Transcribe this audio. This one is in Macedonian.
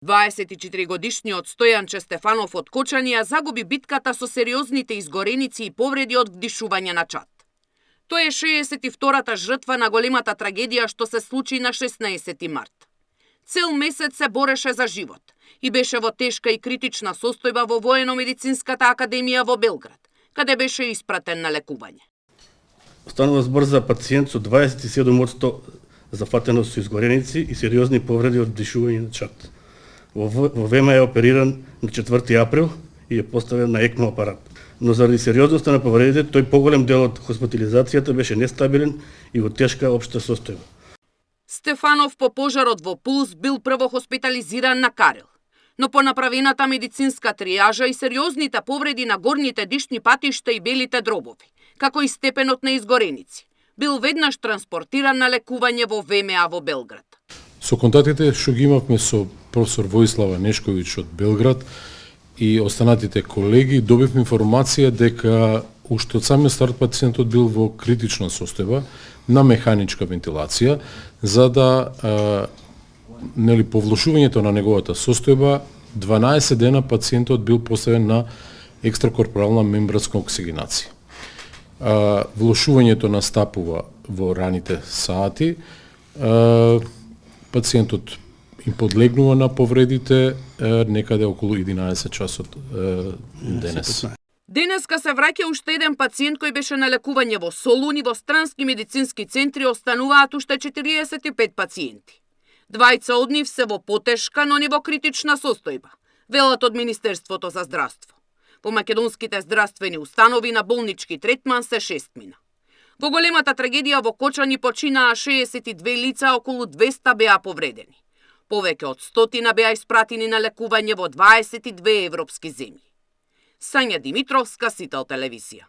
24-годишниот Стојанче Стефанов од Кочанија загуби битката со сериозните изгореници и повреди од вдишување на чад. Тој е 62-та жртва на големата трагедија што се случи на 16 март. Цел месец се бореше за живот и беше во тешка и критична состојба во Воено-медицинската академија во Белград, каде беше испратен на лекување. Станува збор за пациент со 27% зафатеност со изгореници и сериозни повреди од вдишување на чад. Во ВМА е опериран на 4 април и е поставен на ЕКМО апарат. Но заради сериозноста на повредите, тој поголем дел од хоспитализацијата беше нестабилен и во тешка општа состојба. Стефанов по пожарот во Пулс бил прво хоспитализиран на Карел, но по направената медицинска тријажа и сериозните повреди на горните дишни патишта и белите дробови, како и степенот на изгореници, бил веднаш транспортиран на лекување во ВМА во Белград. Со контактите што ги имавме со професор Воислава Нешковиќ од Белград и останатите колеги, добивме информација дека уште од самиот старт пациентот бил во критична состојба на механичка вентилација, за да по влошувањето на неговата состојба 12 дена пациентот бил поставен на екстракорпорална мембранска оксигенација. Влошувањето настапува во раните сати. Пациентот им подлегнува на повредите некаде околу 11 часот денес. Денеска се враќа уште еден пациент кој беше на лекување во Солун и во странски медицински центри остануваат уште 45 пациенти. Двајца од нив се во потешка, но не во критична состојба, велат од Министерството за здравство. Во македонските здравствени установи на болнички третман се 6 мина. Во големата трагедија во Кочани починаа 62 лица, околу 200 беа повредени. Повеќе од 100 беа испратени на лекување во 22 европски земји. Сања Димитровска, Сител телевизија.